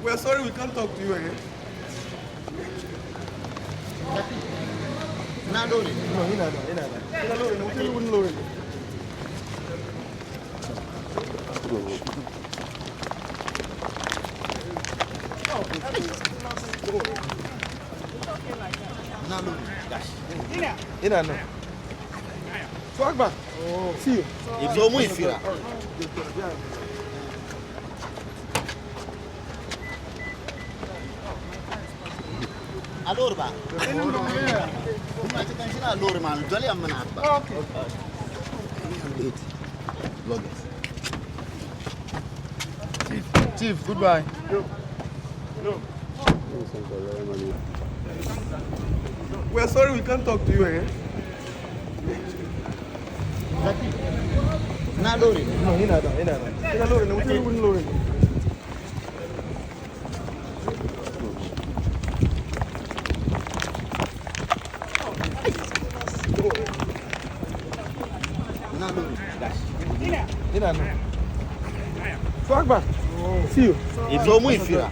We're sorry we can't talk to you again. Not loaded. No, you're not. You're not loaded. Ina. Swag back. See you. It's almost here. Allora ba? Come ci pensi allora man, già li ammanata. Okay. Chief, goodbye. We're sorry we can't talk to you again. Not loaded. No, you're not. You're not loaded. Ina. Swag back. See you. It's almost here.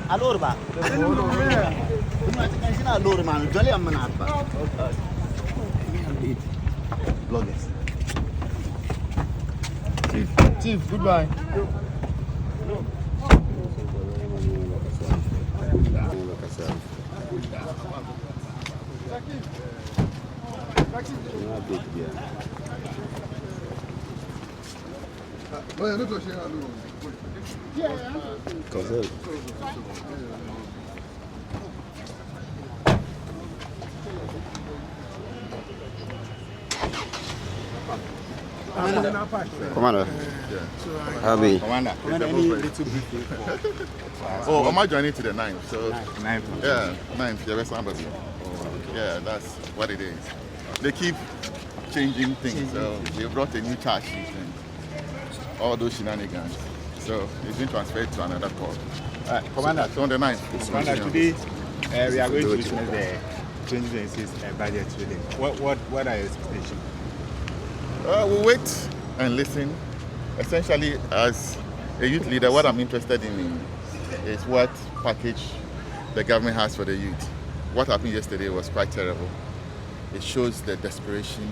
Allora ba? Come ci pensi allora man, già li ammanata. Bloggers. Chief, goodbye. Commander, Abby. Commander, Any little brief. oh, am I joining to the 9th? So, 9th. yeah, 9th, yeah, somebody. Yeah, that's what it is. They keep changing things. So, they brought a new charge sheet and all those shenanigans. So, it's been transferred to another court. Commander, So, on the 9th. Commander, today we are going to witness the 2026 budget reading. What are your expectations? We'll wait and listen. Essentially, as a youth leader, what I'm interested in is what package the government has for the youth. What happened yesterday was quite terrible. It shows the desperation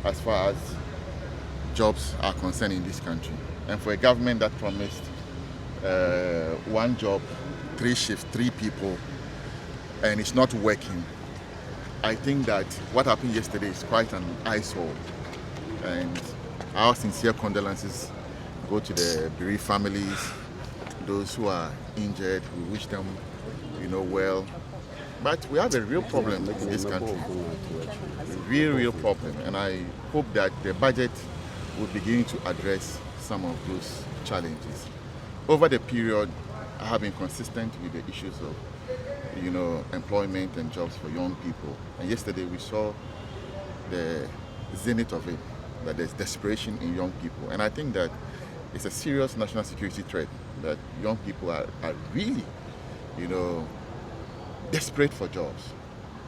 as far as jobs are concerned in this country. And for a government that promised one job, 3 shifts, 3 people, and it's not working, I think that what happened yesterday is quite an eyesore. And our sincere condolences go to the bereaved families, those who are injured. We wish them, well. But we have a real problem in this country, a real problem. And I hope that the budget will begin to address some of those challenges. Over the period, I have been consistent with the issues of, employment and jobs for young people. And yesterday we saw the zenith of it, that there's desperation in young people. And I think that it's a serious national security threat, that young people are really, desperate for jobs.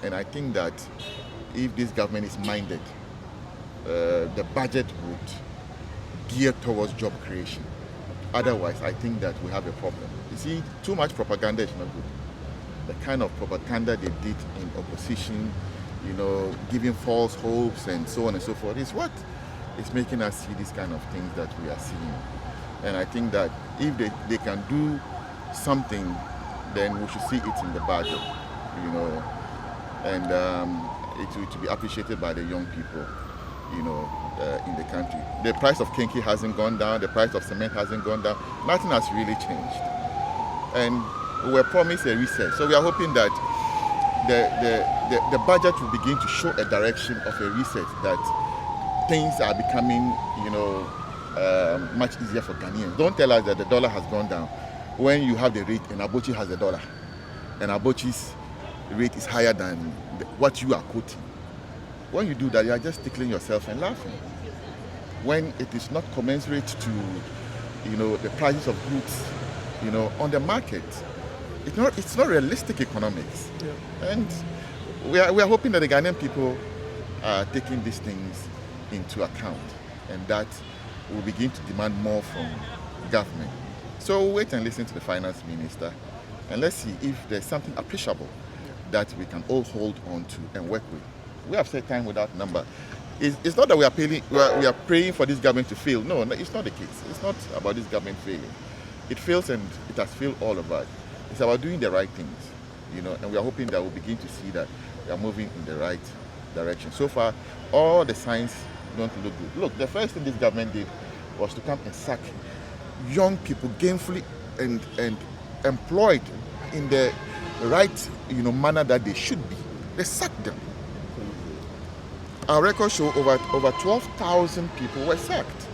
And I think that if this government is minded, the budget would gear towards job creation. Otherwise, I think that we have a problem. You see, too much propaganda is not good. The kind of propaganda they did in opposition, giving false hopes and so on and so forth, is what is making us see these kind of things that we are seeing. And I think that if they can do something, then we should see it in the budget, and it will be appreciated by the young people, in the country. The price of kinky hasn't gone down, the price of cement hasn't gone down, nothing has really changed. And we were promised a reset, so we are hoping that the budget will begin to show a direction of a reset, that things are becoming, much easier for Ghanaians. Don't tell us that the dollar has gone down when you have the rate and Abochi has the dollar, and Abochi's rate is higher than what you are quoting. When you do that, you are just tickling yourself and laughing. When it is not commensurate to, the prices of goods, on the market, it's not realistic economics. Yeah. And we are hoping that the Ghanaian people are taking these things into account, and that will begin to demand more from government. So we'll wait and listen to the finance minister, and let's see if there's something appreciable that we can all hold on to and work with. We have said time without number. It's not that we are praying for this government to fail. No, it's not the case. It's not about this government failing. It fails, and it has failed all of us. It's about doing the right things, and we are hoping that we'll begin to see that we are moving in the right direction. So far, all the signs don't look good. Look, the first thing this government did was to come and sack young people gainfully and employed in the right manner that they should be. They sacked them. Our records show over 12,000 people were sacked.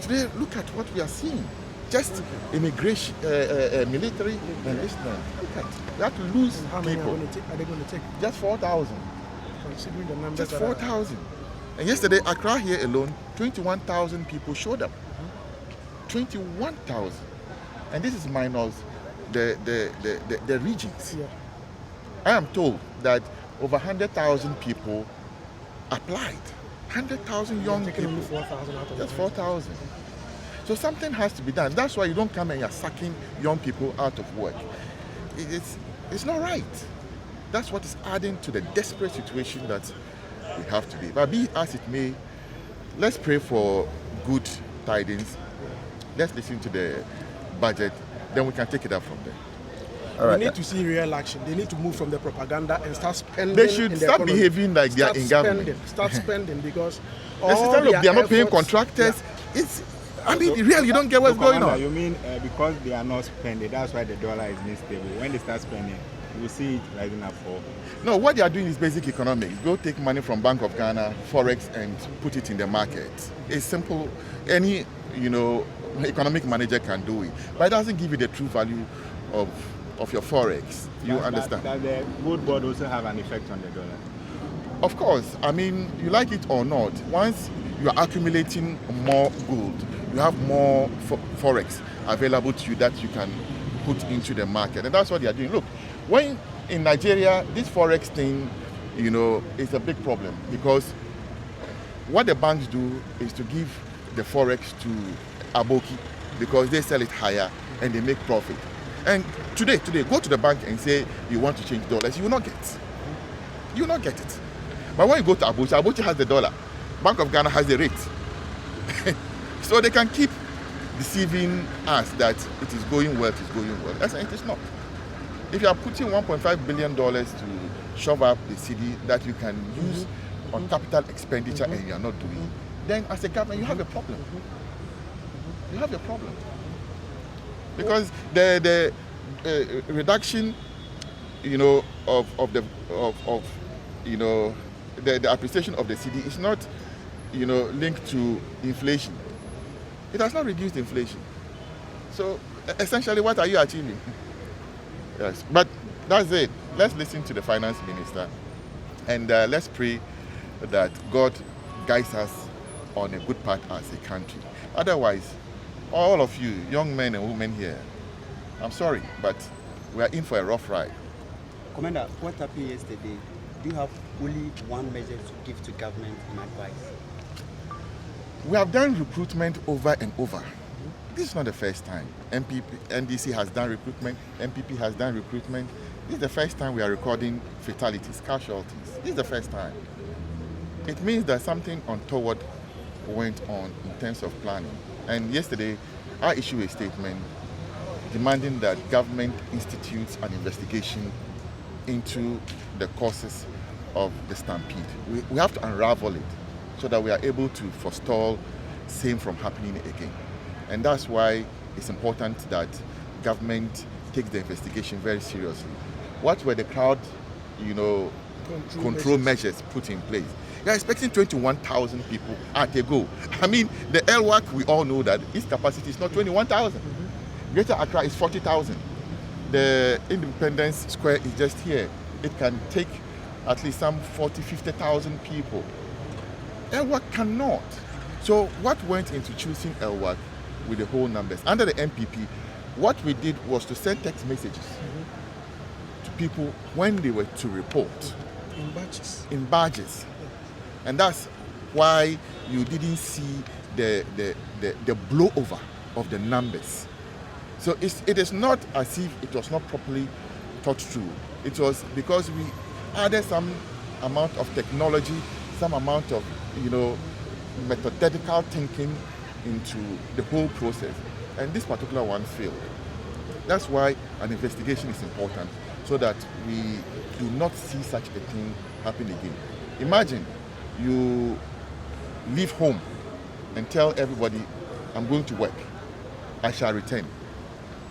Today, look at what we are seeing. Just immigration, military enlistment. Look at, we have to lose How many people. are they going to take? Just 4,000. Considering the numbers Just that are- 4,000. And yesterday, Accra here alone, 21,000 people showed up. 21,000. And this is minus the regions. Yeah. I am told that over 100,000 people applied. 100,000 young Taking only people. 4,000 out of Just the 4,000. So something has to be done. That's why you don't come and you're sucking young people out of work. It's not right. That's what is adding to the desperate situation that we have today. But be as it may, let's pray for good tidings. Let's listen to the budget, then we can take it up from there. All right. We need to see real action. They need to move from the propaganda and start spending. They should in the start economy. behaving like they are in government. Start spending because Look, they are not paying efforts- contractors. Really, you don't get what's So, going Commander, on. You mean because they are not spending, that's why the dollar is unstable. When they start spending, you see it rising up for. No, what they are doing is basic economics. Go take money from Bank of Ghana, Forex, and put it in the market. It's simple. Any, economic manager can do it. But it doesn't give you the true value of your Forex. You understand? Does the gold board also have an effect on the dollar? Of course. I mean, you like it or not, once you are accumulating more gold, you have more Forex available to you that you can put into the market. And that's what they are doing. Look, when in Nigeria, this Forex thing, is a big problem because what the banks do is to give the Forex to Aboki because they sell it higher and they make profit. And today, go to the bank and say you want to change dollars, you will not get. You will not get it. But when you go to Aboki has the dollar. Bank of Ghana has the rate. So they can keep deceiving us that it is going well, That's it is not. If you are putting $1.5 billion to shove up the city that you can use on capital expenditure and you are not doing, then as a government you have a problem. You have a problem. Because the reduction, of the appreciation of the cedi is not, linked to inflation. It has not reduced inflation. So essentially, what are you achieving? Yes, but that's it. Let's listen to the finance minister, and let's pray that God guides us on a good path as a country. Otherwise, all of you, young men and women here, I'm sorry, but we are in for a rough ride. Commander, what happened yesterday? Do you have only one measure to give to government in advice? We have done recruitment over and over. This is not the first time. NDC has done recruitment, NPP has done recruitment. This is the first time we are recording fatalities, casualties. This is the first time. It means that something untoward went on in terms of planning. And yesterday, I issued a statement demanding that government institutes an investigation into the causes of the stampede. We have to unravel it so that we are able to forestall same from happening again. And that's why it's important that government takes the investigation very seriously. What were the crowd, control measures put in place? You're expecting 21,000 people at a go. I mean, the LWAC, we all know that its capacity is not 21,000. Greater Accra is 40,000. The Independence Square is just here. It can take at least some 40, 50,000 people. LWAC cannot. So what went into choosing LWAC with the whole numbers? Under the NPP, what we did was to send text messages to people when they were to report In batches. in badges. And that's why you didn't see the blowover of the numbers. So it is not as if it was not properly thought through. It was because we added some amount of technology, some amount of, methodical thinking into the whole process. And this particular one failed. That's why an investigation is important, so that we do not see such a thing happen again. Imagine you leave home and tell everybody, I'm going to work, I shall return,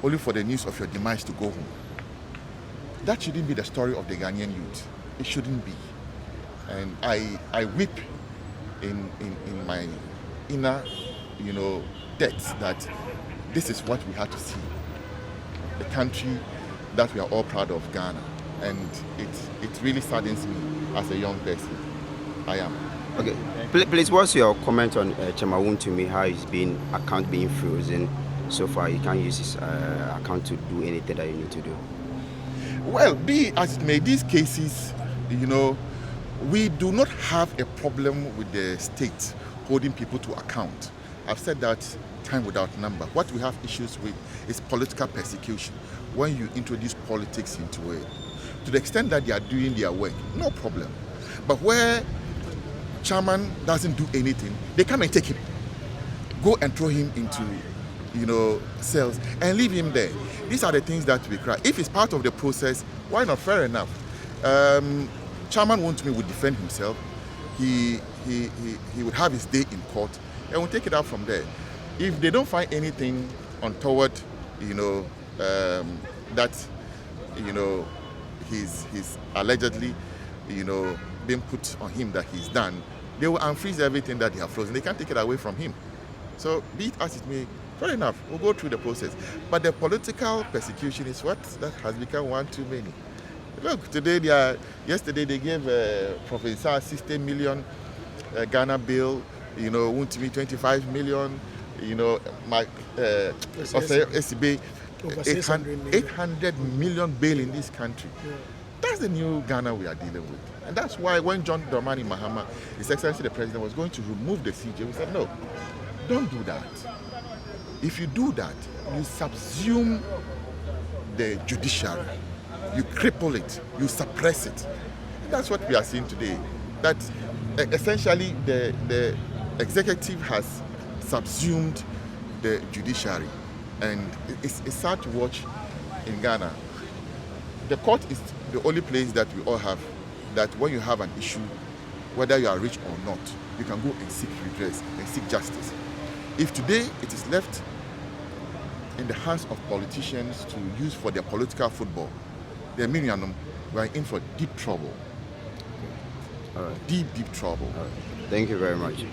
only for the news of your demise to go home. That shouldn't be the story of the Ghanaian youth. It shouldn't be. And I weep in my inner, depths that this is what we had to see. The country that we are all proud of, Ghana. And it really saddens me as a young person. I am. Okay. Please, what's your comment on Chamawun to me, how his account being frozen so far? You can't use his account to do anything that you need to do. Well, be as it may, these cases, we do not have a problem with the state holding people to account. I've said that time without number. What we have issues with is political persecution. When you introduce politics into it, to the extent that they are doing their work, no problem. But where chairman doesn't do anything, they come and take him, go and throw him into, cells and leave him there. These are the things that we cry. If it's part of the process, why not? Fair enough. Chairman Wontumi would defend himself. He would have his day in court, and we'll take it out from there. If they don't find anything untoward, that he's allegedly, being put on him that he's done, they will unfreeze everything that they have frozen. They can't take it away from him. So be it as it may, fair enough, we'll go through the process. But the political persecution is what that has become one too many. Look, yesterday they gave Professor 60 million Ghana bill, Wontumi 25 million, SCB 800 million bail in this country. Yeah. That's the new Ghana we are dealing with. And that's why when John Dramani Mahama, His Excellency the President, was going to remove the CJ, we said, no, don't do that. If you do that, you subsume the judiciary, you cripple it, you suppress it. And that's what we are seeing today. That essentially the executive has subsumed the judiciary. And it's sad to watch in Ghana. The court is the only place that we all have that when you have an issue, whether you are rich or not, you can go and seek redress and seek justice. If today it is left in the hands of politicians to use for their political football, then we are in for deep trouble. All right. Deep trouble. All right. Thank you very much.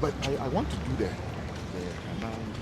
But I want to do the amount.